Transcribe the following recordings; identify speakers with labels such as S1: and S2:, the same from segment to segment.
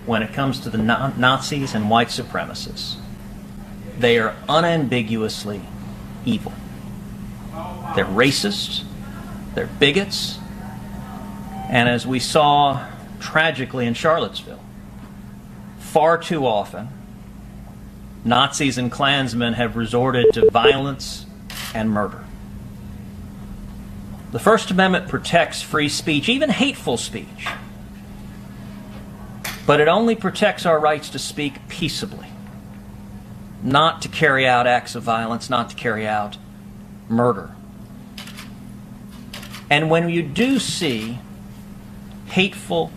S1: when it comes to the Nazis and white supremacists. They are unambiguously evil. They're racists, they're bigots, and as we saw tragically in Charlottesville, far too often, Nazis and Klansmen have resorted to violence and murder. The First Amendment protects free speech, even hateful speech. But it only protects our rights to speak peaceably, not to carry out acts of violence, not to carry out murder. And when you do see hateful,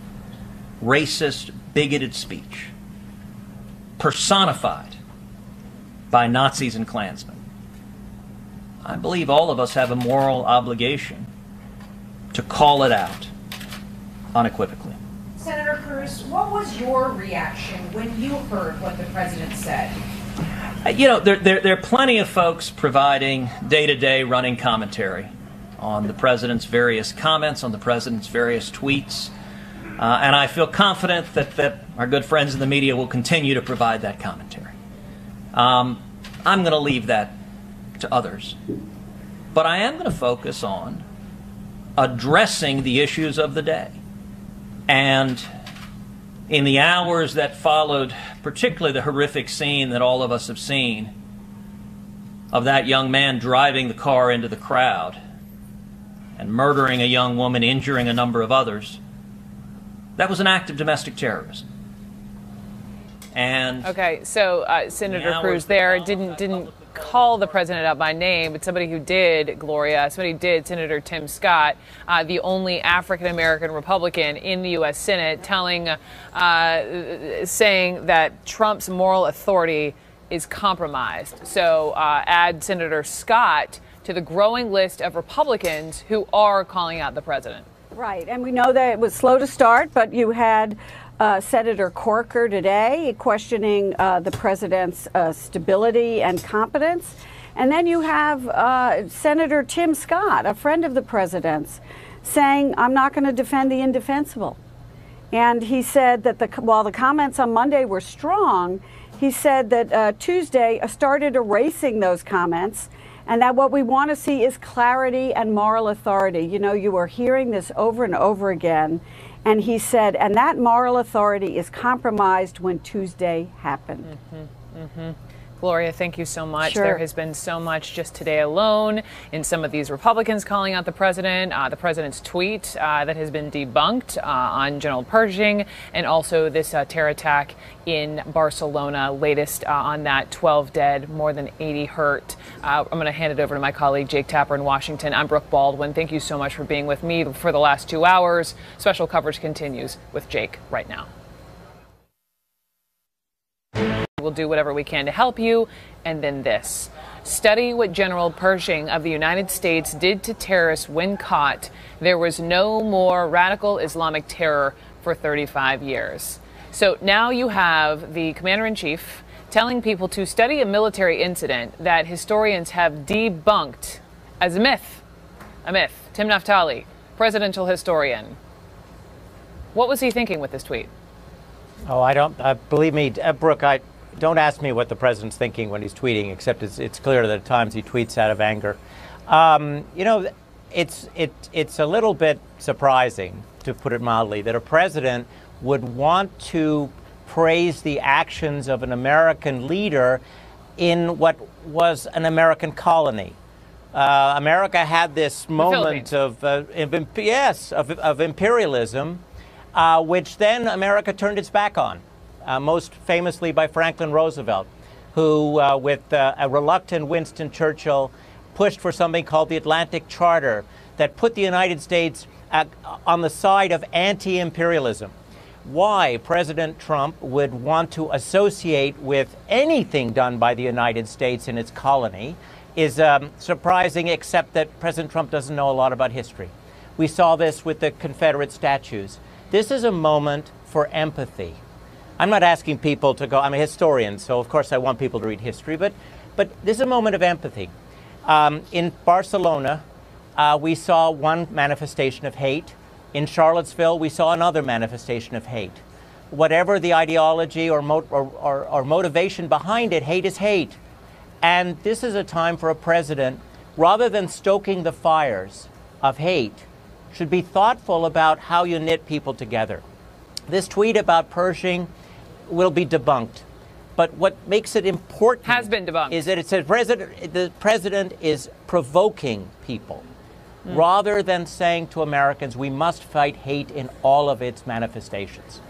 S1: racist, bigoted speech personified by Nazis and Klansmen, I believe all of us have a moral obligation to call it out unequivocally.
S2: Senator Cruz, what was your reaction when you heard what the president said?
S1: You know, there are plenty of folks providing day-to-day running commentary on the president's various comments, on the president's various tweets, and I feel confident that our good friends in the media will continue to provide that commentary. I'm going to leave that to others. But I am going to focus on addressing the issues of the day. And in the hours that followed, particularly the horrific scene that all of us have seen of that young man driving the car into the crowd and murdering a young woman, injuring a number of others, that was an act of domestic terrorism. And
S3: okay, so Senator Cruz there didn't call the president out by name, but somebody who did, Gloria, somebody did, Senator Tim Scott, the only African-American Republican in the U.S. Senate, saying that Trump's moral authority is compromised. So add Senator Scott to the growing list of Republicans who are calling out the president.
S4: Right, and we know that it was slow to start, but you had Senator Corker today questioning the president's stability and competence. And then you have Senator Tim Scott, a friend of the president's, saying, I'm not going to defend the indefensible. And he said that while the comments on Monday were strong, he said that Tuesday started erasing those comments, and that what we want to see is clarity and moral authority. You know, you are hearing this over and over again. And he said, and that moral authority is compromised when Tuesday happened.
S3: Gloria, thank you so much.
S4: Sure.
S3: There has been so much just today alone in some of these Republicans calling out the president's tweet that has been debunked on General Pershing, and also this terror attack in Barcelona, latest on that, 12 dead, more than 80 hurt. I'm going to hand it over to my colleague Jake Tapper in Washington. I'm Brooke Baldwin. Thank you so much for being with me for the last 2 hours. Special coverage continues with Jake right now. We'll do whatever we can to help you. And then this. Study what General Pershing of the United States did to terrorists when caught. There was no more radical Islamic terror for 35 years. So now you have the commander-in-chief telling people to study a military incident that historians have debunked as a myth. A myth. Tim Naftali, presidential historian. What was he thinking with this tweet?
S5: Oh, I don't, believe me, Brooke, don't ask me what the president's thinking when he's tweeting, except it's clear that at times he tweets out of anger. You know, it's a little bit surprising, to put it mildly, that a president would want to praise the actions of an American leader in what was an American colony. America had this moment of imperialism, which then America turned its back on. Most famously by Franklin Roosevelt, who, with a reluctant Winston Churchill, pushed for something called the Atlantic Charter that put the United States on the side of anti-imperialism. Why President Trump would want to associate with anything done by the United States in its colony is surprising, except that President Trump doesn't know a lot about history. We saw this with the Confederate statues. This is a moment for empathy. I'm not asking people to go, I'm a historian, so of course I want people to read history, but this is a moment of empathy. In Barcelona, we saw one manifestation of hate. In Charlottesville, we saw another manifestation of hate. whatever the ideology or motivation behind it, hate is hate. And this is a time for a president, rather than stoking the fires of hate, should be thoughtful about how you knit people together. This tweet about Pershing will be debunked. But what makes it important
S3: has been debunked
S5: is that it says the president is provoking people rather than saying to Americans, we must fight hate in all of its manifestations.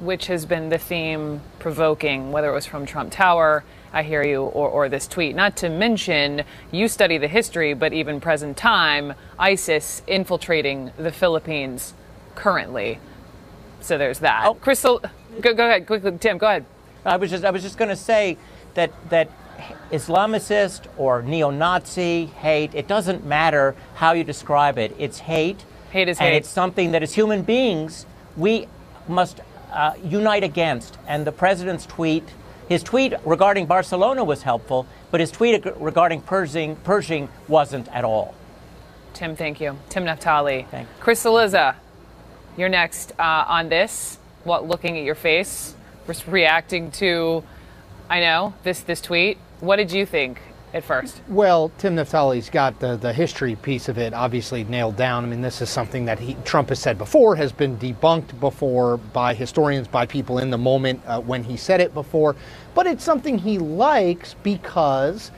S3: Which has been the theme, provoking, whether it was from Trump Tower, I hear you, or this tweet. Not to mention, you study the history, but even present time, ISIS infiltrating the Philippines currently. So there's that.
S5: Oh.
S3: Crystal, go ahead, quickly. Tim, go ahead.
S5: I was just going to say that Islamicist or neo-Nazi hate, it doesn't matter how you describe it. It's hate.
S3: Hate is
S5: and
S3: hate.
S5: It's something that as human beings we must unite against. And the president's tweet, his tweet regarding Barcelona was helpful, but his tweet regarding Pershing wasn't at all.
S3: Tim, thank you. Tim Naftali.
S5: Thanks.
S3: Crystal Liza, you're next on this. What, looking at your face, reacting to, I know, this tweet. What did you think at first?
S6: Well, Tim Naftali's got the history piece of it obviously nailed down. I mean, this is something that Trump has said before, has been debunked before by historians, by people in the moment when he said it before. But it's something he likes because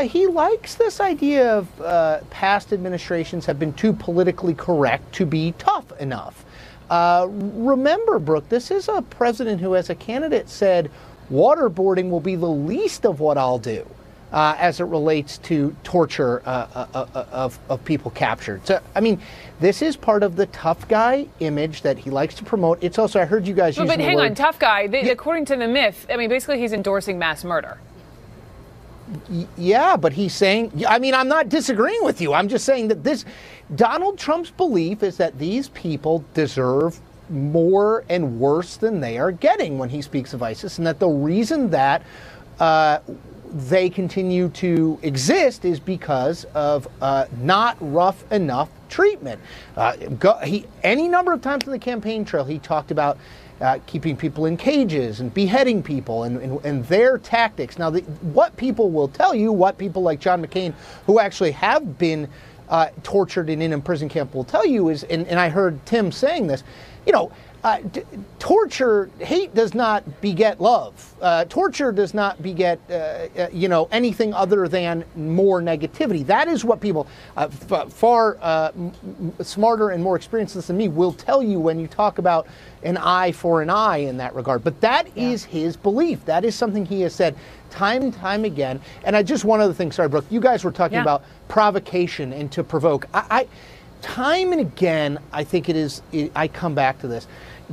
S6: he likes this idea of past administrations have been too politically correct to be tough enough. Remember, Brooke, this is a president who, as a candidate, said waterboarding will be the least of what I'll do as it relates to torture of people captured. So, I mean, this is part of the tough guy image that he likes to promote. It's also, I heard you guys using the word...
S3: But hang on, tough guy, according to the myth, I mean, basically he's endorsing mass murder.
S6: Yeah, but he's saying, I mean, I'm not disagreeing with you. I'm just saying that Donald Trump's belief is that these people deserve more and worse than they are getting when he speaks of ISIS, and that the reason that they continue to exist is because of not rough enough treatment. Any number of times in the campaign trail, he talked about keeping people in cages and beheading people and their tactics. Now, what people will tell you, what people like John McCain, who actually have been tortured and in a prison camp, will tell you is, and I heard Tim saying this, you know, torture, hate does not beget love. Torture does not beget, anything other than more negativity. That is what people far smarter and more experienced than me will tell you when you talk about an eye for an eye in that regard. But that is his belief. That is something he has said time and time again. And one other thing, sorry, Brooke, you guys were talking about provocation and to provoke. Time and again, I think I come back to this.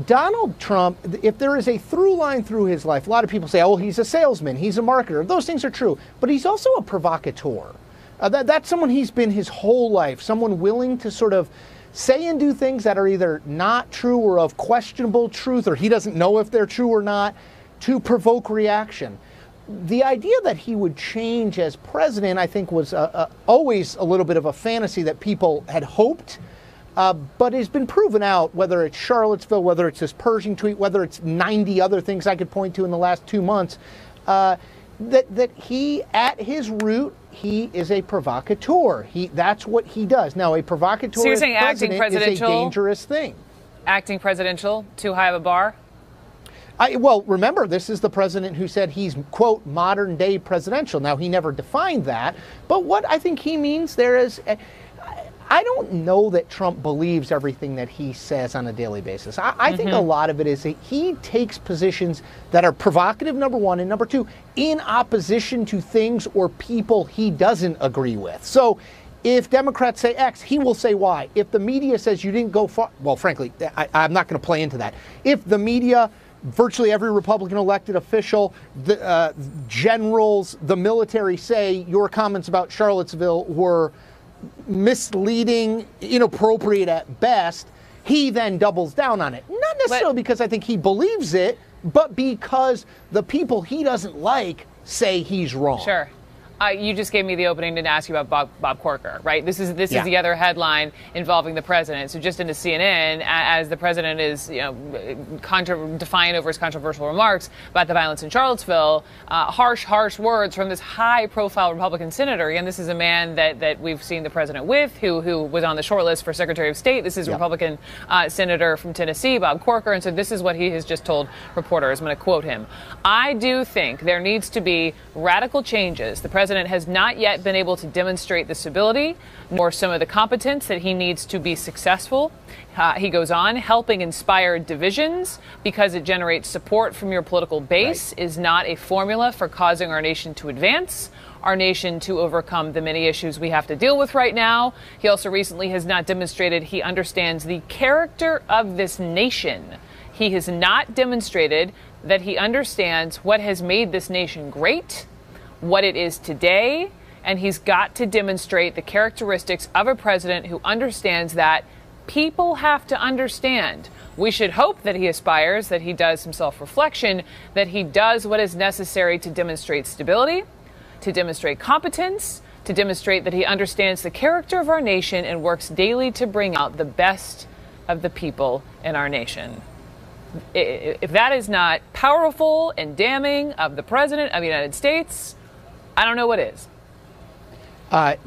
S6: Donald Trump, if there is a through line through his life, a lot of people say, oh, he's a salesman, he's a marketer. Those things are true, but he's also a provocateur. That's someone he's been his whole life, someone willing to sort of say and do things that are either not true or of questionable truth, or he doesn't know if they're true or not, to provoke reaction. The idea that he would change as president, I think, was always a little bit of a fantasy that people had hoped, but has been proven out, whether it's Charlottesville, whether it's this Pershing tweet, whether it's 90 other things I could point to in the last 2 months, that he, at his root, he is a provocateur. That's what he does. Now, a provocateur
S3: so you're saying acting presidential
S6: is a dangerous thing.
S3: Acting presidential, too high of a bar?
S6: Well, remember, this is the president who said he's, quote, modern day presidential. Now, he never defined that, but what I think he means there is, I don't know that Trump believes everything that he says on a daily basis. I think a lot of it is that he takes positions that are provocative, number one, and number two, in opposition to things or people he doesn't agree with. So if Democrats say X, he will say Y. If the media says you didn't go far, well, frankly, I'm not going to play into that. If the media, virtually every Republican elected official, the generals, the military say your comments about Charlottesville were misleading, inappropriate at best, he then doubles down on it. Not necessarily because I think he believes it, but because the people he doesn't like say he's wrong.
S3: Sure. You just gave me the opening to ask you about Bob Corker, right? This is
S6: Yeah.
S3: the other headline involving the president. So just into CNN, as the president is defiant over his controversial remarks about the violence in Charlottesville, harsh words from this high-profile Republican senator. Again, this is a man that we've seen the president with, who was on the short list for Secretary of State. This is Republican senator from Tennessee, Bob Corker, and so this is what he has just told reporters. I'm going to quote him. I do think there needs to be radical changes. The president has not yet been able to demonstrate the stability nor some of the competence that he needs to be successful. He goes on, helping inspire divisions because it generates support from your political base is not a formula for causing our nation to advance, our nation to overcome the many issues we have to deal with right now. He also recently has not demonstrated he understands the character of this nation. He has not demonstrated that he understands what has made this nation great, what it is today, and he's got to demonstrate the characteristics of a president who understands that people have to understand. We should hope that he aspires, that he does some self-reflection, that he does what is necessary to demonstrate stability, to demonstrate competence, to demonstrate that he understands the character of our nation and works daily to bring out the best of the people in our nation. If that is not powerful and damning of the President of the United States, I don't know what is.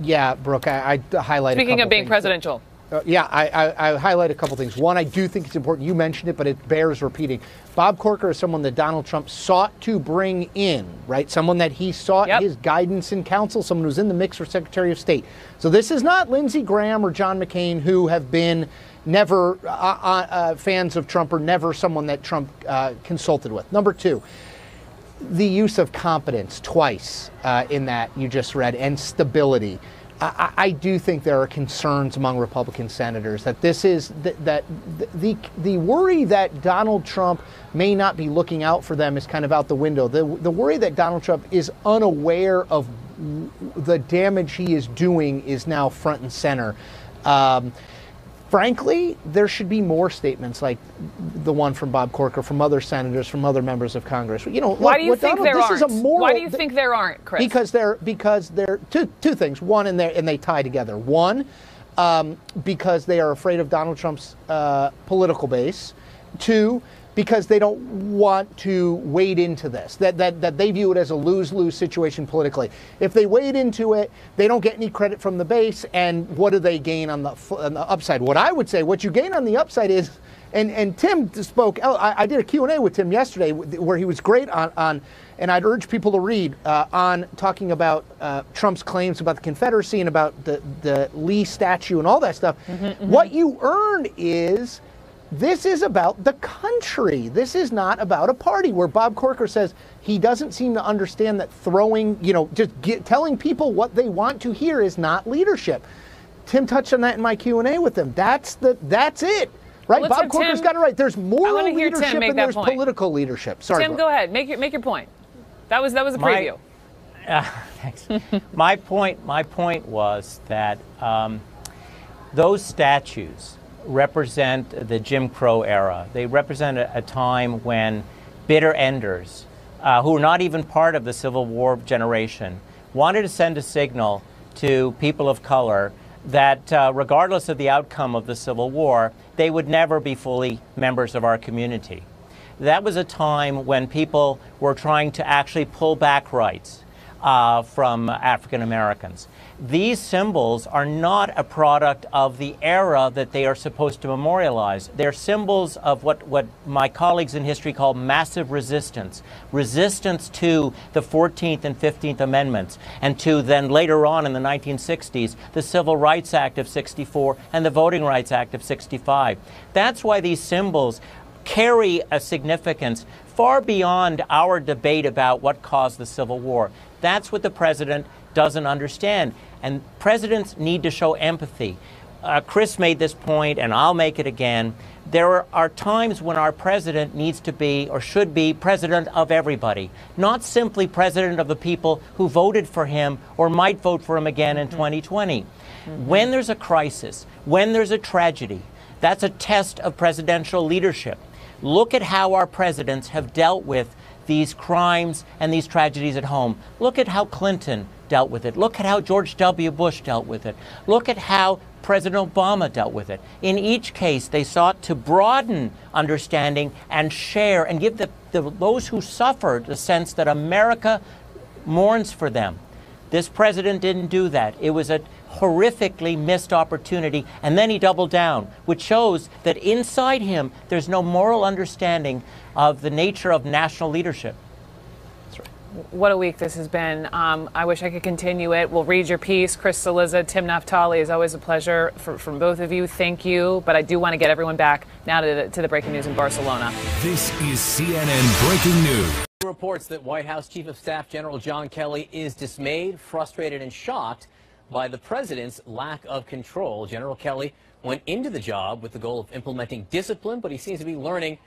S6: Yeah, Brooke, I highlighted.
S3: Speaking of being
S6: things.
S3: presidential.
S6: I highlight a couple things. One, I do think it's important. You mentioned it, but it bears repeating. Bob Corker is someone that Donald Trump sought to bring in, right? Someone that he sought his guidance and counsel, someone who's in the mix for Secretary of State. So this is not Lindsey Graham or John McCain, who have been never fans of Trump or never someone that Trump consulted with. Number two, the use of competence twice in that you just read, and stability. I do think there are concerns among Republican senators that this is that the worry that Donald Trump may not be looking out for them is kind of out the window. The worry that Donald Trump is unaware of the damage he is doing is now front and center. Frankly, there should be more statements like the one from Bob Corker, from other senators, from other members of Congress. You know,
S3: why do you think there aren't? Why do you think there aren't, Chris?
S6: Because they're two things. One, and they tie together. One, because they are afraid of Donald Trump's political base. Two, because they don't want to wade into this, that they view it as a lose-lose situation politically. If they wade into it, they don't get any credit from the base, and what do they gain on the upside? What I would say, what you gain on the upside is, and Tim spoke, I did a Q&A with Tim yesterday where he was great on and I'd urge people to read, on talking about Trump's claims about the Confederacy and about the Lee statue and all that stuff. What you earn is, this is about the country. This is not about a party, where Bob Corker says he doesn't seem to understand that throwing, telling people what they want to hear is not leadership. Tim touched on that in my Q&A with him. That's it. Right?
S3: Well,
S6: Bob Corker's got it right. There's moral leadership and there's
S3: point.
S6: Political leadership. Sorry,
S3: Tim, go ahead. Make your point. That was a preview.
S5: Thanks. My point was that those statues represent the Jim Crow era. They represent a time when bitter enders, who were not even part of the Civil War generation, wanted to send a signal to people of color that regardless of the outcome of the Civil War, they would never be fully members of our community. That was a time when people were trying to actually pull back rights from African Americans. These symbols are not a product of the era that they are supposed to memorialize. They're symbols of what my colleagues in history call massive resistance. Resistance to the 14th and 15th Amendments, and to then later on in the 1960s, the Civil Rights Act of '64 and the Voting Rights Act of '65. That's why these symbols carry a significance far beyond our debate about what caused the Civil War. That's what the president doesn't understand. And presidents need to show empathy. Chris made this point, and I'll make it again. There are times when our president needs to be, or should be, president of everybody, not simply president of the people who voted for him or might vote for him again in 2020. When there's a crisis, when there's a tragedy, that's a test of presidential leadership. Look at how our presidents have dealt with these crimes and these tragedies at home. Look at how Clinton, dealt with it. Look at how George W. Bush dealt with it. Look at how President Obama dealt with it. In each case, they sought to broaden understanding and share and give those who suffered the sense that America mourns for them. This president didn't do that. It was a horrifically missed opportunity, and then he doubled down, which shows that inside him there's no moral understanding of the nature of national leadership.
S3: What a week this has been. I wish I could continue it. We'll read your piece. Chris Cillizza, Tim Naftali, is always a pleasure from both of you. Thank you. But I do want to get everyone back now to the breaking news in Barcelona.
S7: This is CNN Breaking News.
S8: Reports that White House Chief of Staff General John Kelly is dismayed, frustrated, and shocked by the president's lack of control. General Kelly went into the job with the goal of implementing discipline, but he seems to be learning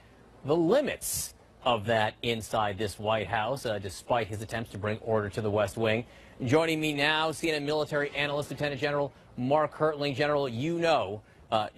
S8: the limits of that inside this White House, despite his attempts to bring order to the West Wing. Joining me now, CNN military analyst, Lieutenant General Mark Hertling. General, you know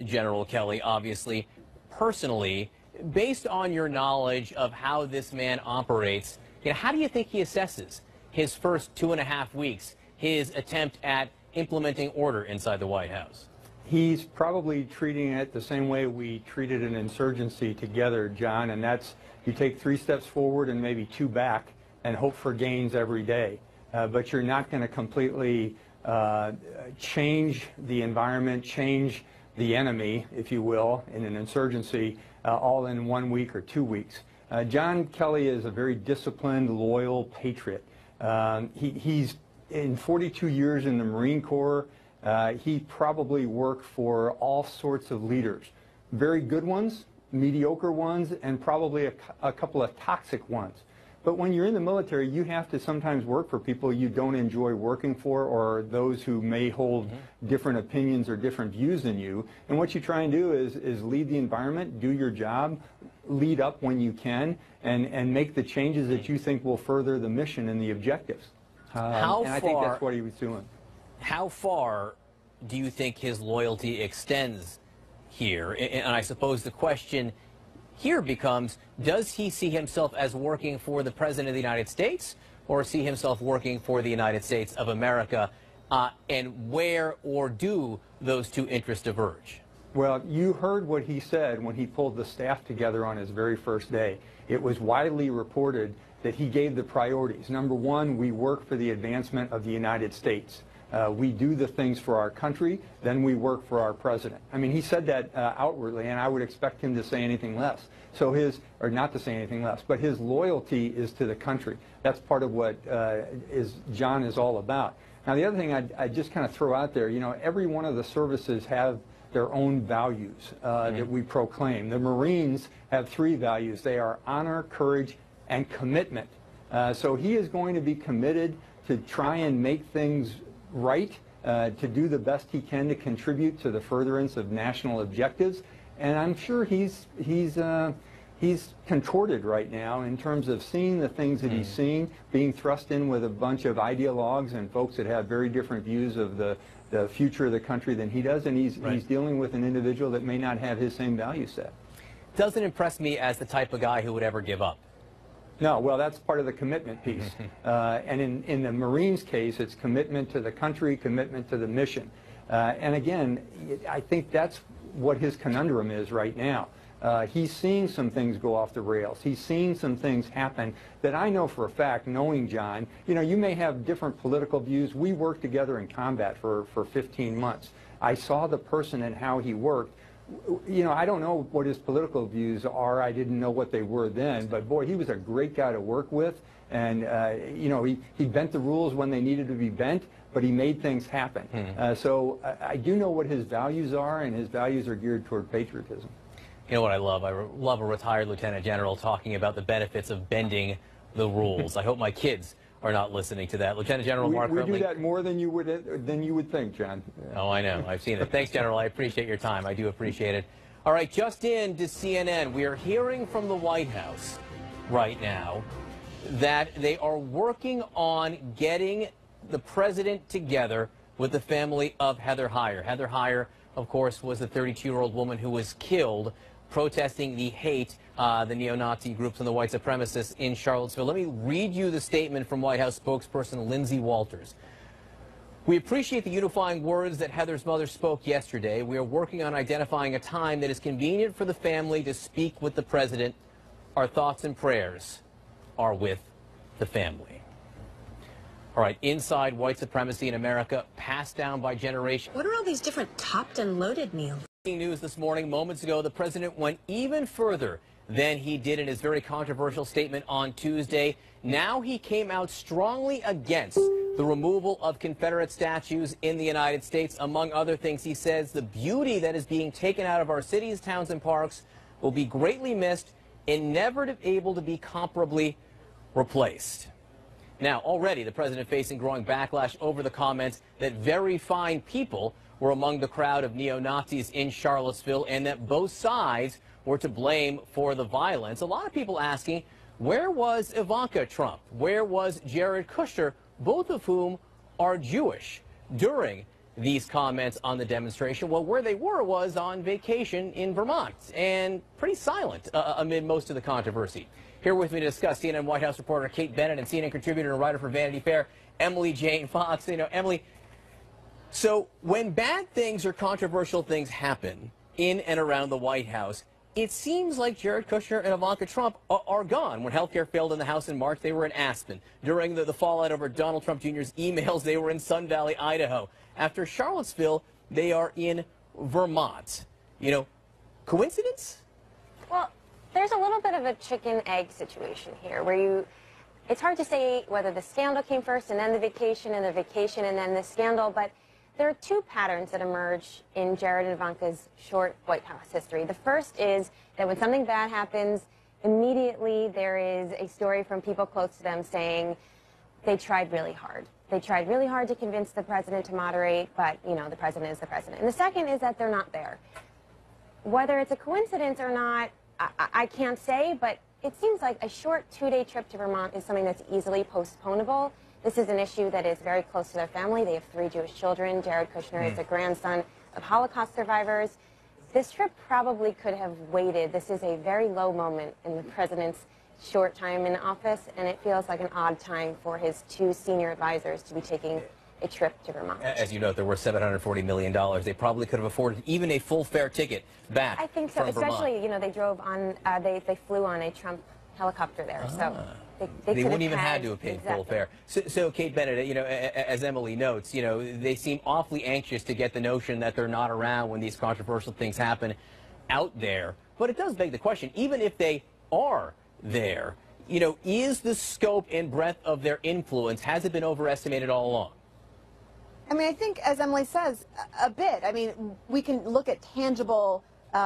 S8: General Kelly, obviously, personally. Based on your knowledge of how this man operates, how do you think he assesses his first 2.5 weeks, his attempt at implementing order inside the White House?
S9: He's probably treating it the same way we treated an insurgency together, John, and that's you take 3 steps forward and maybe 2 back and hope for gains every day. But you're not going to completely change the environment, change the enemy, if you will, in an insurgency all in 1 week or 2 weeks. John Kelly is a very disciplined, loyal patriot. He's in 42 years in the Marine Corps. He probably worked for all sorts of leaders, very good ones, mediocre ones, and probably a couple of toxic ones. But when you're in the military, you have to sometimes work for people you don't enjoy working for, or those who may hold different opinions or different views than you. And what you try and do is lead the environment, do your job, lead up when you can, and make the changes that you think will further the mission and the objectives. And I think that's what he was doing.
S8: How far do you think his loyalty extends here? And I suppose the question here becomes, does he see himself as working for the President of the United States, or see himself working for the United States of America? And where or do those two interests diverge?
S9: Well, you heard what he said when he pulled the staff together on his very first day. It was widely reported that he gave the priorities. Number one, we work for the advancement of the United States. We do the things for our country, then we work for our president. I mean, he said that outwardly, and I would expect him to say anything less. So or not to say anything less, but his loyalty is to the country. That's part of what John is all about. Now, the other thing I'd just kind of throw out there, every one of the services have their own values that we proclaim. The Marines have 3 values. They are honor, courage, and commitment. So he is going to be committed to try and make things right, to do the best he can to contribute to the furtherance of national objectives. And I'm sure he's contorted right now in terms of seeing the things that he's seeing, being thrust in with a bunch of ideologues and folks that have very different views of the future of the country than he does, and he's dealing with an individual that may not have his same value set.
S8: Doesn't impress me as the type of guy who would ever give up.
S9: No, well, that's part of the commitment piece. And in the Marines case, it's commitment to the country, commitment to the mission. And again, I think that's what his conundrum is right now. He's seeing some things go off the rails. He's seeing some things happen that I know for a fact, knowing John, you may have different political views. We worked together in combat for 15 months. I saw the person and how he worked. I don't know what his political views are. I didn't know what they were then, but boy, he was a great guy to work with, and he bent the rules when they needed to be bent, but he made things happen. So I do know what his values are, and his values are geared toward patriotism.
S8: You know what I love? I love a retired lieutenant general talking about the benefits of bending the rules. I hope my kids are not listening to that. Lieutenant General Mark Hertling.
S9: We do that more than you would think, John.
S8: Oh, I know. I've seen it. Thanks, General. I appreciate your time. I do appreciate it. All right, just in to CNN, we are hearing from the White House right now that they are working on getting the president together with the family of Heather Heyer. Heather Heyer, of course, was the 32-year-old woman who was killed protesting the hate, the neo-Nazi groups and the white supremacists in Charlottesville. Let me read you the statement from White House spokesperson Lindsay Walters. We appreciate the unifying words that Heather's mother spoke yesterday. We are working on identifying a time that is convenient for the family to speak with the president. Our thoughts and prayers are with the family. All right, inside white supremacy in America, passed down by generations.
S10: What are all these different topped and loaded meals?
S8: News this morning, moments ago, the president went even further than he did in his very controversial statement on Tuesday. Now he came out strongly against the removal of Confederate statues in the United States. Among other things, he says the beauty that is being taken out of our cities, towns, and parks will be greatly missed and never able to be comparably replaced. Now, already the president facing growing backlash over the comments that very fine people were among the crowd of neo-Nazis in Charlottesville and that both sides were to blame for the violence. A lot of people asking, where was Ivanka Trump? Where was Jared Kushner, both of whom are Jewish, during these comments on the demonstration? Well, where they were was on vacation in Vermont and pretty silent amid most of the controversy. Here with me to discuss, CNN White House reporter Kate Bennett and CNN contributor and writer for Vanity Fair, Emily Jane Fox. You know, Emily, so when bad things or controversial things happen in and around the White House, it seems like Jared Kushner and Ivanka Trump are gone. When healthcare failed in the House in March, they were in Aspen. During the fallout over Donald Trump Jr.'s emails, they were in Sun Valley, Idaho. After Charlottesville, they are in Vermont. You know, coincidence?
S11: Well, there's a little bit of a chicken-egg situation here where it's hard to say whether the scandal came first and then the vacation and then the scandal, but there are two patterns that emerge in Jared and Ivanka's short White House history. The first is that when something bad happens, immediately there is a story from people close to them saying they tried really hard. They tried really hard to convince the president to moderate, but, you know, the president is the president. And the second is that they're not there. Whether it's a coincidence or not, I can't say, but it seems like a short 2-day trip to Vermont is something that's easily postponable. This is an issue that is very close to their family. They have 3 Jewish children. Jared Kushner is a grandson of Holocaust survivors. This trip probably could have waited. This is a very low moment in the president's short time in office, and it feels like an odd time for his 2 senior advisors to be taking a trip to Vermont.
S8: As you note, there were $740 million. They probably could have afforded even a full fare ticket back.
S11: I think so, especially, you know, they drove on, they flew on a Trump helicopter there, so they
S8: wouldn't even have to have paid full fare. So, Kate Bennett, you know, as Emily notes, you know, they seem awfully anxious to get the notion that they're not around when these controversial things happen out there. But it does beg the question, even if they are there, you know, is the scope and breadth of their influence, has it been overestimated all along?
S12: I mean, I think, as Emily says, a bit. I mean, we can look at tangible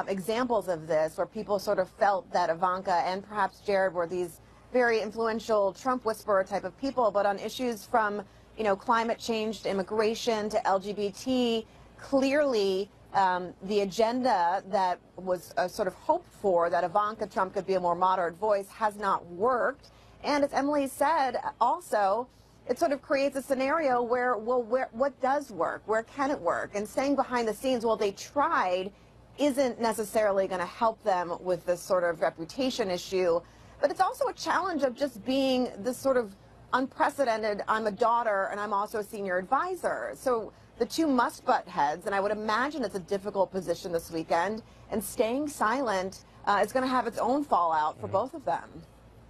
S12: examples of this where people sort of felt that Ivanka and perhaps Jared were these very influential Trump whisperer type of people, but on issues from, you know, climate change to immigration to LGBT, clearly the agenda that was sort of hoped for, that Ivanka Trump could be a more moderate voice, has not worked. And as Emily said, also, it sort of creates a scenario where, well, what does work? Where can it work? And saying behind the scenes, well, they tried, isn't necessarily going to help them with this sort of reputation issue. But it's also a challenge of just being this sort of unprecedented, I'm a daughter and I'm also a senior advisor. So the two must butt heads, and I would imagine it's a difficult position this weekend, and staying silent is going to have its own fallout for both of them.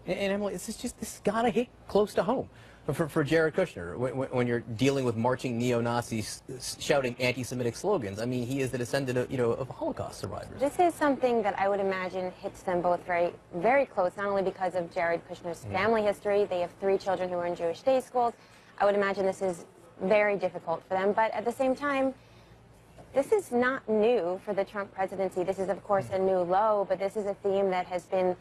S8: And Emily, this has got to hit close to home for Jared Kushner when you're dealing with marching neo-Nazis shouting anti-Semitic slogans. I mean, he is the descendant of, you know, of Holocaust survivors.
S11: This is something that I would imagine hits them both very, very close, not only because of Jared Kushner's family history. They have 3 children who are in Jewish day schools. I would imagine this is very difficult for them. But at the same time, this is not new for the Trump presidency. This is, of course, a new low, but this is a theme that has been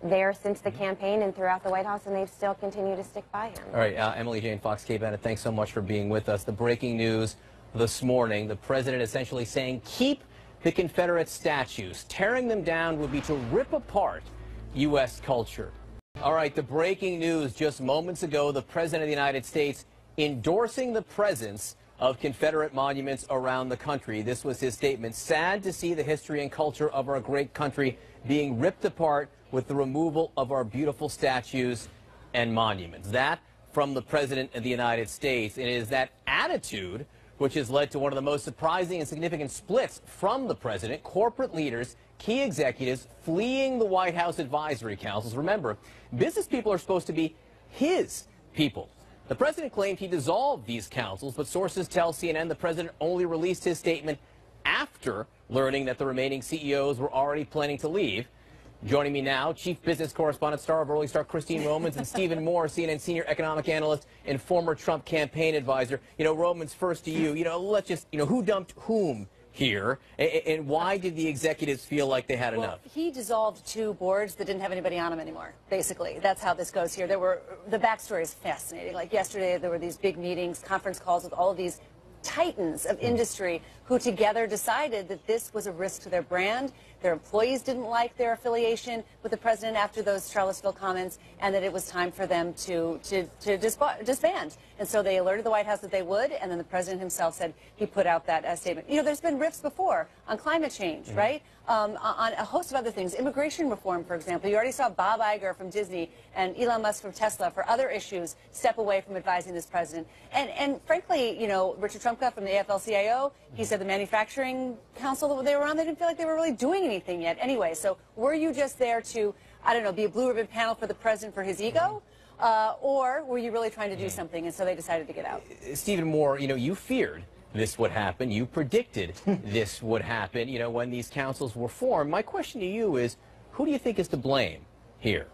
S11: there since the campaign and throughout the White House, and they've still continued to stick by him.
S8: All right, Emily Jane Fox, Kate Bennett, thanks so much for being with us. The breaking news this morning, the president essentially saying, keep the Confederate statues. Tearing them down would be to rip apart U.S. culture. All right, the breaking news just moments ago, the president of the United States endorsing the presence of Confederate monuments around the country. This was his statement. Sad to see the history and culture of our great country being ripped apart with the removal of our beautiful statues and monuments. That from the President of the United States. And it is that attitude which has led to one of the most surprising and significant splits from the President. Corporate leaders, key executives fleeing the White House advisory councils. Remember, business people are supposed to be his people. The President claimed he dissolved these councils, but sources tell CNN the President only released his statement after learning that the remaining CEOs were already planning to leave. Joining me now, Chief Business Correspondent, star of Early Start, Christine Romans, and Stephen Moore, CNN Senior Economic Analyst and former Trump campaign advisor. You know, Romans, first to you. You know, let's just, who dumped whom here, and why did the executives feel like they had enough?
S13: He dissolved 2 boards that didn't have anybody on them anymore, basically. That's how this goes here. The backstory is fascinating. Like yesterday, there were these big meetings, conference calls with all of these titans of industry who together decided that this was a risk to their brand. Their employees didn't like their affiliation with the president after those Charlottesville comments, and that it was time for them to disband. And so they alerted the White House that they would, and then the president himself said he put out that statement. You know, there's been rifts before on climate change, right? On a host of other things. Immigration reform, for example. You already saw Bob Iger from Disney and Elon Musk from Tesla for other issues step away from advising this president. And frankly, you know, Richard Trumka from the AFL-CIO, he said the manufacturing council that they were on, they didn't feel like they were really doing anything yet. Anyway, so were you just there to, I don't know, be a blue ribbon panel for the president for his ego? Or were you really trying to do something, and so they decided to get out?
S8: Stephen Moore, you know, you feared this would happen. You predicted this would happen, you know, when these councils were formed. My question to you is, who do you think is to blame here?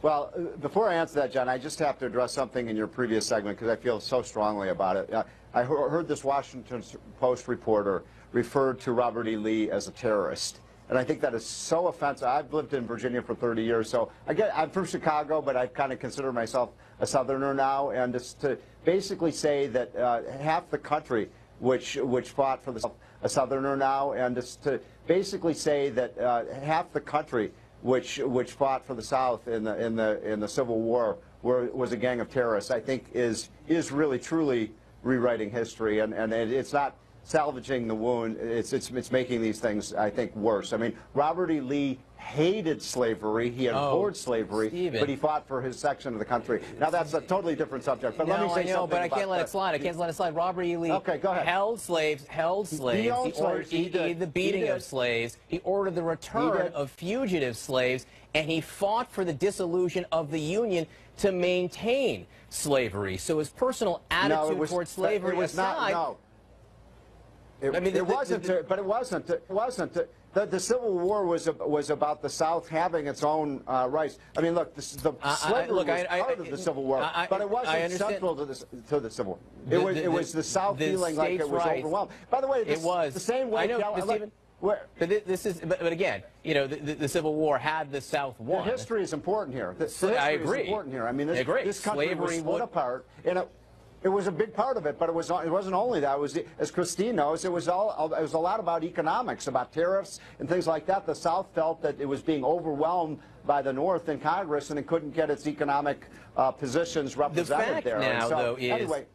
S14: Well, before I answer that, John, I just have to address something in your previous segment because I feel so strongly about it. I heard this Washington Post reporter refer to Robert E. Lee as a terrorist. And I think that is so offensive. I've lived in Virginia for 30 years, so I'm from Chicago, but I kind of consider myself a Southerner now. And just to basically say that half the country which fought for the a Southerner now, and just to basically say that half the country which fought for the South in the Civil War was a gang of terrorists, I think is really truly rewriting history, and it's not salvaging the wound. It's making these things, I think, worse. I mean, Robert E. Lee hated slavery. He abhorred slavery,
S8: Stephen.
S14: But he fought for his section of the country. Now, that's a totally different subject. But let me say something.
S8: But I can't let it slide. I can't let it slide. Robert E. Lee held slaves. He ordered the beating of slaves. He ordered the return of fugitive slaves, and he fought for the dissolution of the Union to maintain slavery. So his personal attitude towards slavery aside.
S14: It wasn't. The Civil War was about the South having its own rights. I mean, look, slavery was part of the Civil War, but it wasn't central to the Civil War. It was the South feeling like it was overwhelmed. By the way, it was the same way.
S8: I know, Stephen. But again, you know, the Civil War had the South won.
S14: The history is important here.
S8: I agree.
S14: Is important here. I mean, this country was split apart, and it was a big part of it, but it wasn't only that. It was, as Christine knows, it was a lot about economics, about tariffs and things like that. The South felt that it was being overwhelmed by the North in Congress, and it couldn't get its economic positions represented there.
S8: The fact now, though, is
S14: anyway.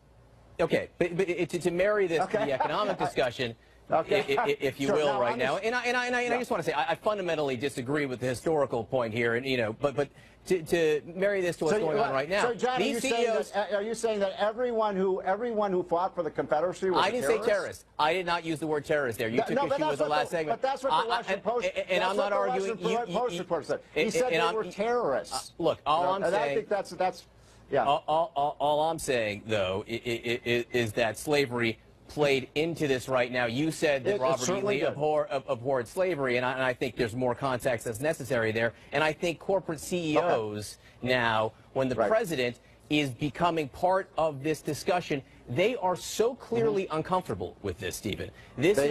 S8: Okay, but to marry this to the economic discussion. If you will, right now, and I just want to say I fundamentally disagree with the historical point here, and you know, but to marry this to what's going on right now.
S14: So, John, are you saying that everyone who fought for the Confederacy was
S8: I didn't say terrorist. I did not use the word terrorist there. You took issue with the last segment.
S14: But that's what the Washington Post. And I'm not arguing. Post report said. He said they were terrorists.
S8: Look, all I'm saying.
S14: I think that's yeah.
S8: All I'm saying though is that slavery played into this right now. You said that Robert E. Lee abhorred slavery, and I think there's more context that's necessary there. And I think corporate CEOs now, when the president is becoming part of this discussion, they are so clearly uncomfortable with this, Stephen. This is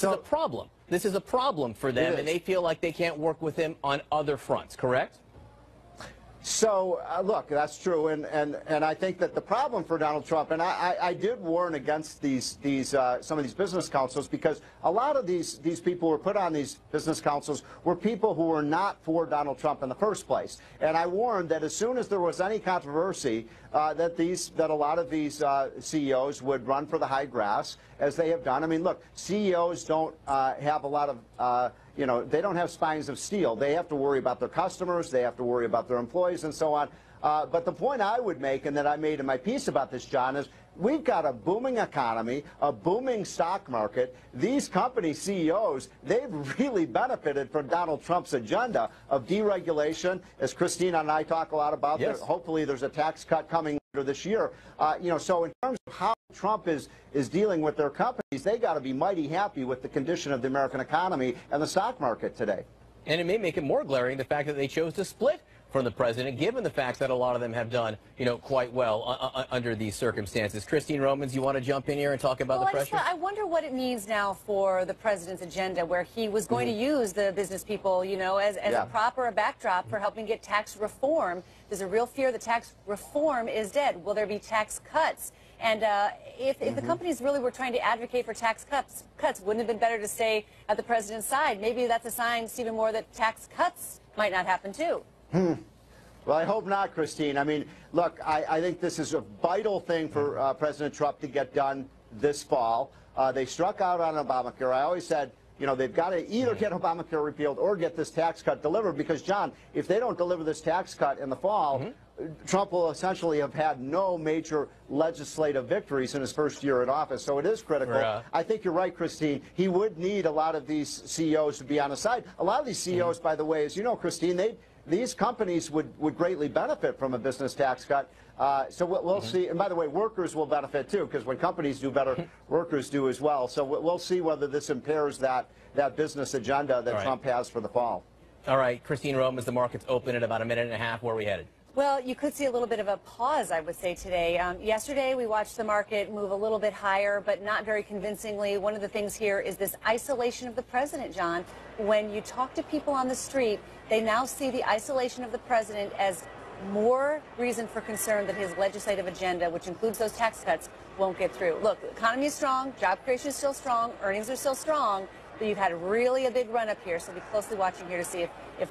S8: a problem. This is a problem for them, and they feel like they can't work with him on other fronts, correct?
S14: So, look, that's true, and I think that the problem for Donald Trump, and I did warn against some of these business councils, because a lot of these people who were put on these business councils were people who were not for Donald Trump in the first place. And I warned that as soon as there was any controversy, that a lot of these CEOs would run for the high grass, as they have done. I mean, look, CEOs don't have a lot of they don't have spines of steel. They have to worry about their customers. They have to worry about their employees and so on. But the point I would make, and that I made in my piece about this, John, is we've got a booming economy, a booming stock market. These company CEOs, they've really benefited from Donald Trump's agenda of deregulation, as Christina and I talk a lot about.
S8: Yes.
S14: Hopefully there's a tax cut coming later this year. So in terms of how Trump is dealing with their companies, they got to be mighty happy with the condition of the American economy and the stock market today.
S8: And it may make it more glaring the fact that they chose to split from the president, given the fact that a lot of them have done, quite well under these circumstances. Christine Romans, you want to jump in here and talk about the pressure?
S13: I wonder what it means now for the president's agenda, where he was going to use the business people, as a backdrop for helping get tax reform. There's a real fear that tax reform is dead. Will there be tax cuts? And if the companies really were trying to advocate for tax cuts, wouldn't it have been better to stay at the president's side? Maybe that's a sign, Stephen Moore, that tax cuts might not happen too.
S14: Well, I hope not, Christine. I mean, look, I think this is a vital thing for President Trump to get done this fall. They struck out on Obamacare. I always said, they've got to either get Obamacare repealed or get this tax cut delivered, because, John, if they don't deliver this tax cut in the fall, Trump will essentially have had no major legislative victories in his first year in office. So it is critical. I think you're right, Christine. He would need a lot of these CEOs to be on his side. A lot of these CEOs, by the way, as you know, Christine, these companies would greatly benefit from a business tax cut. So we'll see. And by the way, workers will benefit too, because when companies do better, workers do as well. So we'll see whether this impairs that business agenda that Trump has for the fall.
S8: All right, Christine Romans, the market's open in about a minute and a half. Where are we headed?
S13: Well, you could see a little bit of a pause, I would say, today. Yesterday, we watched the market move a little bit higher, but not very convincingly. One of the things here is this isolation of the president, John. When you talk to people on the street, they now see the isolation of the president as more reason for concern that his legislative agenda, which includes those tax cuts, won't get through. Look, the economy is strong, job creation is still strong, earnings are still strong, but you've had really a big run up here, so be closely watching here to see if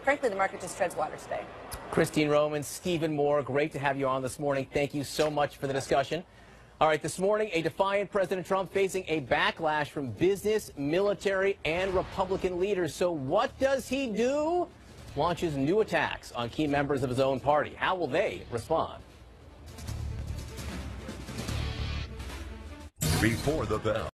S13: frankly, the market just treads water today.
S8: Christine Romans, Stephen Moore, great to have you on this morning. Thank you so much for the discussion. All right, this morning, a defiant President Trump facing a backlash from business, military, and Republican leaders. So what does he do? Launches new attacks on key members of his own party. How will they respond?
S7: Before the bell.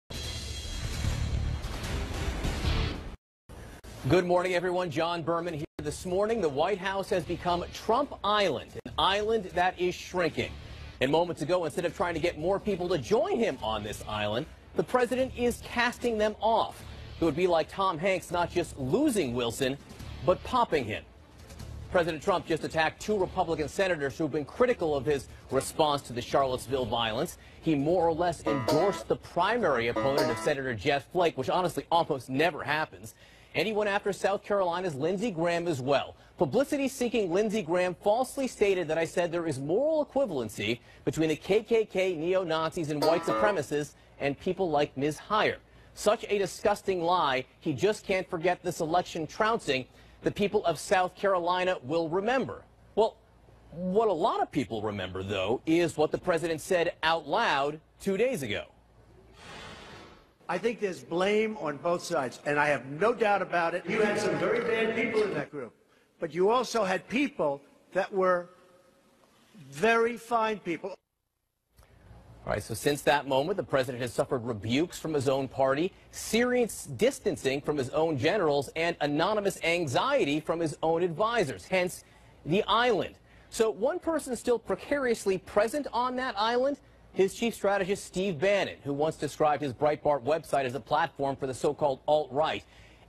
S8: Good morning, everyone. John Berman here. This morning, the White House has become Trump Island, an island that is shrinking. And moments ago, instead of trying to get more people to join him on this island, the president is casting them off. It would be like Tom Hanks not just losing Wilson, but popping him. President Trump just attacked 2 Republican senators who've been critical of his response to the Charlottesville violence. He more or less endorsed the primary opponent of Senator Jeff Flake, which honestly almost never happens. And he went after South Carolina's Lindsey Graham as well. Publicity-seeking Lindsey Graham falsely stated that I said there is moral equivalency between the KKK, neo-Nazis, and white supremacists and people like Ms. Heyer. Such a disgusting lie, he just can't forget this election trouncing the people of South Carolina will remember. Well, what a lot of people remember, though, is what the president said out loud 2 days ago.
S15: I think there's blame on both sides, and I have no doubt about it. You had some very bad people in that group, but you also had people that were very fine people.
S8: All right, so since that moment, the president has suffered rebukes from his own party, serious distancing from his own generals, and anonymous anxiety from his own advisors, hence the island. So one person still precariously present on that island, his chief strategist, Steve Bannon, who once described his Breitbart website as a platform for the so-called alt-right.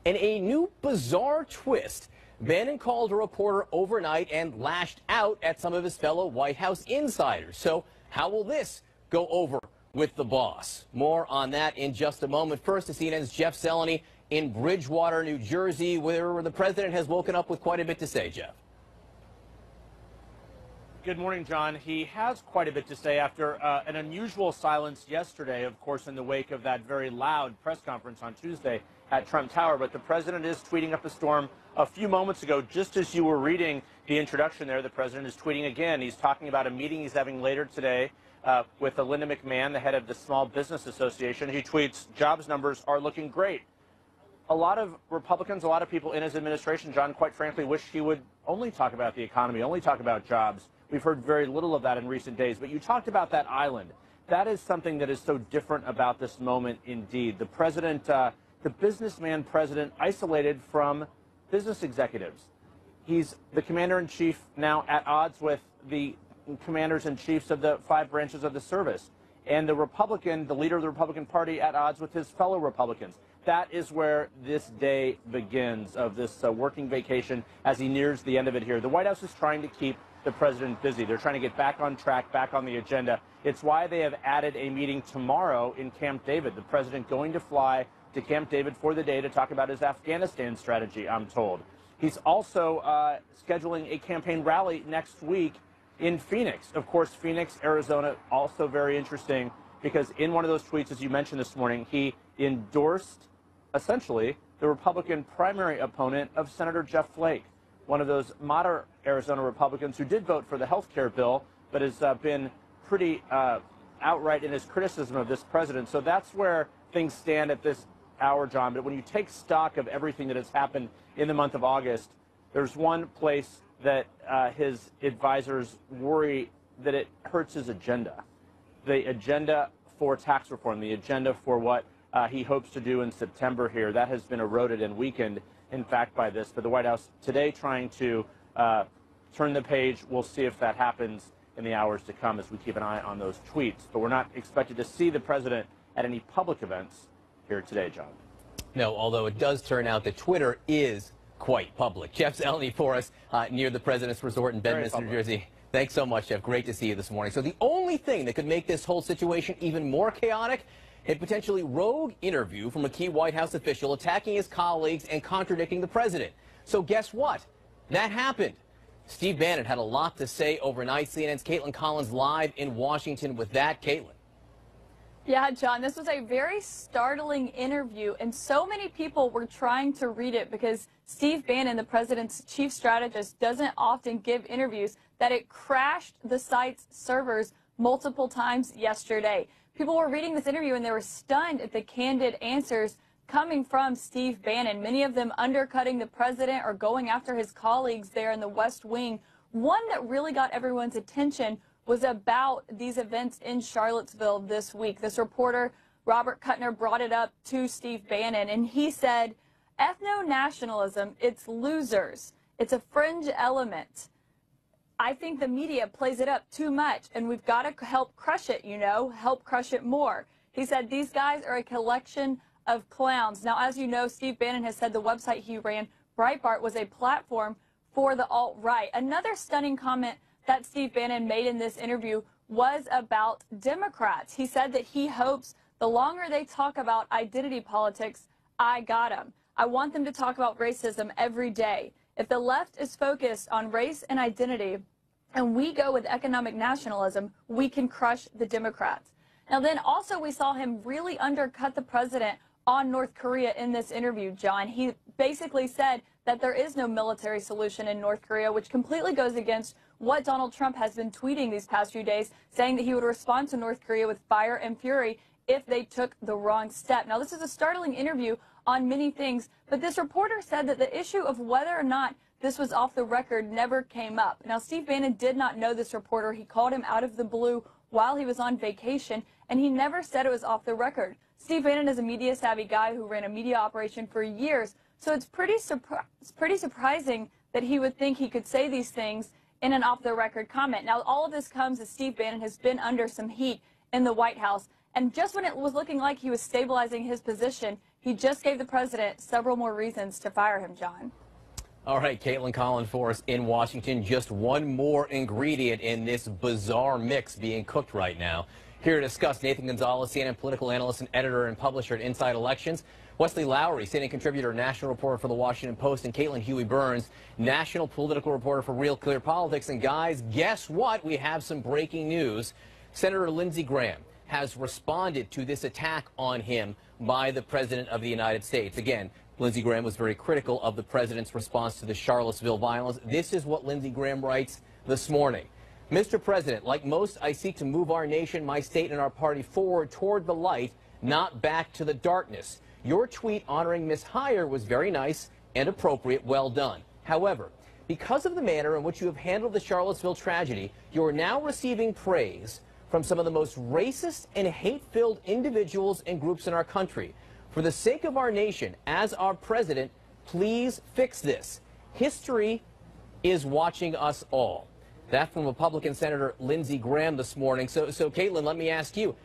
S8: In a new bizarre twist, Bannon called a reporter overnight and lashed out at some of his fellow White House insiders. So how will this go over with the boss? More on that in just a moment. First, to CNN's Jeff Zeleny in Bridgewater, New Jersey, where the president has woken up with quite a bit to say, Jeff.
S16: Good morning, John. He has quite a bit to say after an unusual silence yesterday, of course, in the wake of that very loud press conference on Tuesday at Trump Tower. But the president is tweeting up a storm. A few moments ago, just as you were reading the introduction there, the president is tweeting again. He's talking about a meeting he's having later today with Linda McMahon, the head of the Small Business Association. He tweets, jobs numbers are looking great. A lot of Republicans, a lot of people in his administration, John, quite frankly, wish he would only talk about the economy, only talk about jobs. We've heard very little of that in recent days. But you talked about that island. That is something that is so different about this moment indeed. The president, the businessman president, isolated from business executives. He's the commander-in-chief now at odds with the commanders-in-chiefs of the 5 branches of the service. And the Republican, the leader of the Republican Party, at odds with his fellow Republicans. That is where this day begins of this working vacation as he nears the end of it here. The White House is trying to keep the president busy. They're trying to get back on track, back on the agenda. It's why they have added a meeting tomorrow in Camp David. The president going to fly to Camp David for the day to talk about his Afghanistan strategy, I'm told. He's also scheduling a campaign rally next week in Phoenix. Of course, Phoenix, Arizona, also very interesting because in one of those tweets, as you mentioned this morning, he endorsed essentially the Republican primary opponent of Senator Jeff Flake, one of those moderate Arizona Republicans who did vote for the health care bill, but has been pretty outright in his criticism of this president. So that's where things stand at this hour, John. But when you take stock of everything that has happened in the month of August, there's one place that his advisors worry that it hurts his agenda. The agenda for tax reform, the agenda for what he hopes to do in September here, that has been eroded and weakened, in fact, by this. But the White House today trying to turn the page. We'll see if that happens in the hours to come as we keep an eye on those tweets. But we're not expected to see the president at any public events here today, John.
S8: No, although it does turn out that Twitter is quite public. Jeff Zeleny for us near the President's Resort in Bedminster, New Jersey. Thanks so much, Jeff. Great to see you this morning. So the only thing that could make this whole situation even more chaotic, a potentially rogue interview from a key White House official attacking his colleagues and contradicting the president. So guess what? That happened. Steve Bannon had a lot to say overnight. CNN's Caitlin Collins live in Washington with that. Caitlin.
S17: Yeah, John, this was a very startling interview, and so many people were trying to read it because Steve Bannon, the president's chief strategist, doesn't often give interviews, that it crashed the site's servers multiple times yesterday. People were reading this interview and they were stunned at the candid answers coming from Steve Bannon, many of them undercutting the president or going after his colleagues there in the West Wing. One that really got everyone's attention was about these events in Charlottesville this week. This reporter, Robert Kuttner, brought it up to Steve Bannon, and he said, ethno-nationalism, it's losers. It's a fringe element. I think the media plays it up too much, and we've got to help crush it, you know, help crush it more. He said these guys are a collection of clowns. Now, as you know, Steve Bannon has said the website he ran, Breitbart, was a platform for the alt-right. Another stunning comment that Steve Bannon made in this interview was about Democrats. He said that he hopes the longer they talk about identity politics, I got them. I want them to talk about racism every day. If the left is focused on race and identity, and we go with economic nationalism, we can crush the Democrats. Now then also we saw him really undercut the president on North Korea in this interview, John. He basically said that there is no military solution in North Korea, which completely goes against what Donald Trump has been tweeting these past few days, saying that he would respond to North Korea with fire and fury if they took the wrong step. Now, this is a startling interview on many things, but this reporter said that the issue of whether or not this was off the record never came up. Now, Steve Bannon did not know this reporter. He called him out of the blue while he was on vacation, and he never said it was off the record. Steve Bannon is a media-savvy guy who ran a media operation for years, so it's pretty surprising that he would think he could say these things in an off-the-record comment. Now, all of this comes as Steve Bannon has been under some heat in the White House, and just when it was looking like he was stabilizing his position, he just gave the president several more reasons to fire him, John.
S8: All right, Caitlin Collins for us in Washington. Just one more ingredient in this bizarre mix being cooked right now. Here to discuss, Nathan Gonzalez, CNN political analyst and editor and publisher at Inside Elections. Wesley Lowery, sitting contributor, national reporter for The Washington Post, and Caitlin Huey-Burns, national political reporter for Real Clear Politics. And guys, guess what? We have some breaking news. Senator Lindsey Graham has responded to this attack on him by the President of the United States. Again, Lindsey Graham was very critical of the President's response to the Charlottesville violence. This is what Lindsey Graham writes this morning. Mr. President, like most, I seek to move our nation, my state, and our party forward toward the light, not back to the darkness. Your tweet honoring Ms. Heyer was very nice and appropriate. Well done. However, because of the manner in which you have handled the Charlottesville tragedy, you are now receiving praise from some of the most racist and hate-filled individuals and groups in our country. For the sake of our nation, as our president, please fix this. History is watching us all. That from Republican Senator Lindsey Graham this morning. So Caitlin, let me ask you,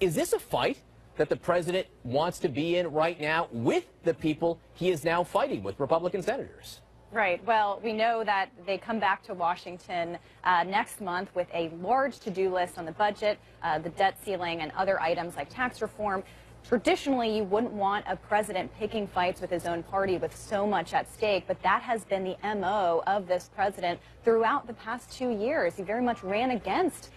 S8: is this a fight that the president wants to be in right now with the people he is now fighting with, Republican senators?
S18: Right. Well, we know that they come back to Washington next month with a large to-do list on the budget, the debt ceiling, and other items like tax reform. Traditionally, you wouldn't want a president picking fights with his own party with so much at stake, but that has been the MO of this president throughout the past 2 years. He very much ran against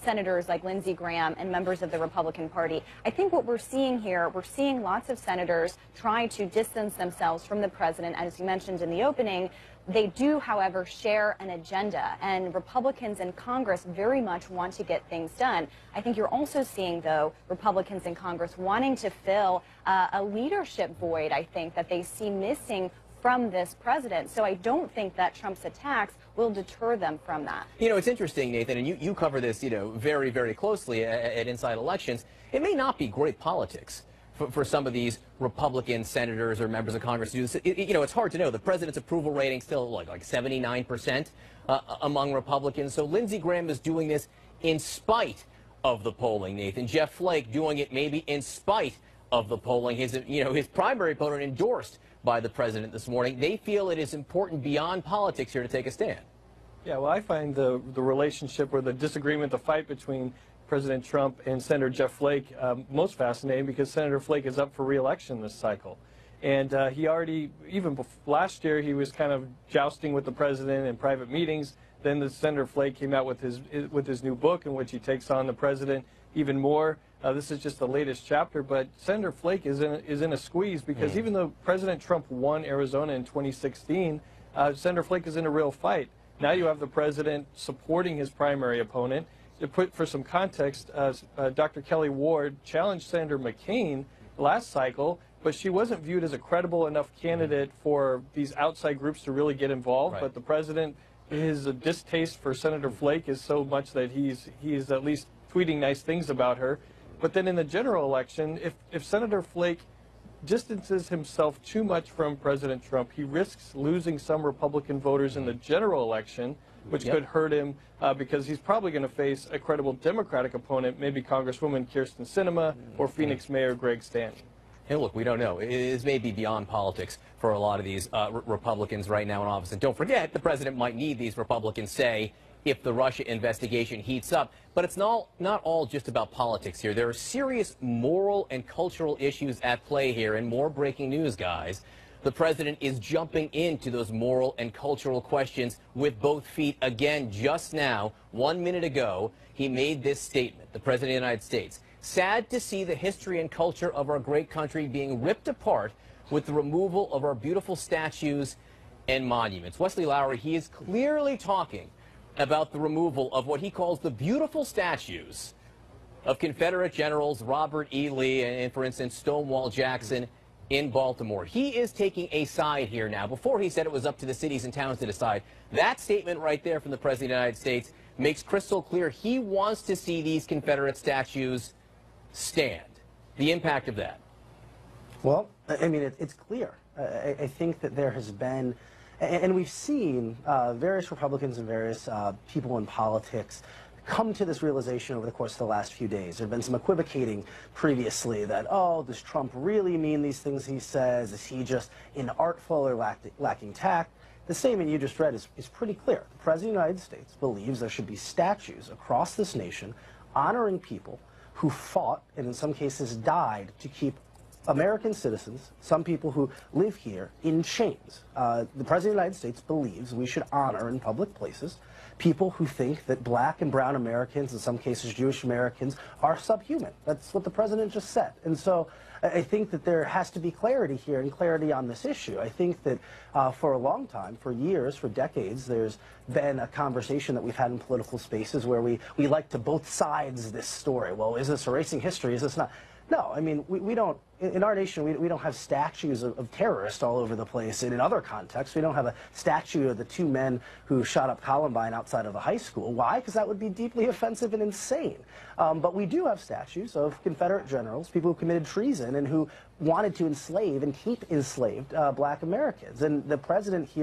S18: senators like Lindsey Graham and members of the Republican Party. I think what we're seeing here, we're seeing lots of senators try to distance themselves from the president. As you mentioned in the opening, they do, however, share an agenda, and Republicans in Congress very much want to get things done. I think you're also seeing, though, Republicans in Congress wanting to fill a leadership void, I think, that they see missing from this president. So I don't think that Trump's attacks will deter them from that.
S8: You know, it's interesting, Nathan, and you cover this, very, very closely at Inside Elections. It may not be great politics for some of these Republican senators or members of Congress to do this. It's hard to know. The president's approval rating still like 79% among Republicans. So Lindsey Graham is doing this in spite of the polling, Nathan. Jeff Flake doing it maybe in spite of the polling. His primary opponent endorsed by the president this morning. They feel it is important beyond politics here to take a stand.
S19: Yeah, well, I find the relationship or the disagreement, the fight between President Trump and Senator Jeff Flake most fascinating, because Senator Flake is up for re-election this cycle. And he already, even last year, he was kind of jousting with the president in private meetings. Then Senator Flake came out with his new book in which he takes on the president even more. This is just the latest chapter, but Senator Flake is in a squeeze because even though President Trump won Arizona in 2016, Senator Flake is in a real fight. Now you have the president supporting his primary opponent. To put for some context, Dr. Kelly Ward challenged Senator McCain last cycle, but she wasn't viewed as a credible enough candidate for these outside groups to really get involved. Right. But the president, his distaste for Senator Flake is so much that he's at least tweeting nice things about her. But then in the general election, if Senator Flake distances himself too much from President Trump, he risks losing some Republican voters in the general election, which could hurt him because he's probably going to face a credible Democratic opponent, maybe Congresswoman Kyrsten Sinema or Phoenix Mayor Greg Stanton.
S8: And look, we don't know. It may be beyond politics for a lot of these Republicans right now in office. And don't forget, the president might need these Republicans, say, if the Russia investigation heats up. But it's not all just about politics here. There are serious moral and cultural issues at play here. And more breaking news, guys. The president is jumping into those moral and cultural questions with both feet again. Just now, 1 minute ago, he made this statement, the president of the United States. Sad to see the history and culture of our great country being ripped apart with the removal of our beautiful statues and monuments. Wesley Lowery, he is clearly talking about the removal of what he calls the beautiful statues of Confederate generals Robert E. Lee and, for instance, Stonewall Jackson in Baltimore. He is taking a side here now. Before he said it was up to the cities and towns to decide. That statement right there from the President of the United States makes crystal clear he wants to see these Confederate statues stand. The impact of that.
S20: Well, I mean, it's clear. I think that there has been, and we've seen various Republicans and various people in politics come to this realization over the course of the last few days. There have been some equivocating previously that, oh, does Trump really mean these things he says? Is he just inartful or lacking tact? The statement you just read is pretty clear. The President of the United States believes there should be statues across this nation honoring people who fought and in some cases died to keep American citizens, some people who live here, in chains. The President of the United States believes we should honor in public places people who think that black and brown Americans, in some cases Jewish Americans, are subhuman. That's what the President just said. And so I think that there has to be clarity here and clarity on this issue. I think that for a long time, for years, for decades, there's been a conversation that we've had in political spaces where we like to both sides this story. Well, is this erasing history? Is this not? No, I mean, we don't, in our nation, we don't have statues of terrorists all over the place. And in other contexts, we don't have a statue of the two men who shot up Columbine outside of a high school. Why? Because that would be deeply offensive and insane. But we do have statues of Confederate generals, people who committed treason and who wanted to enslave and keep enslaved black Americans. And the President here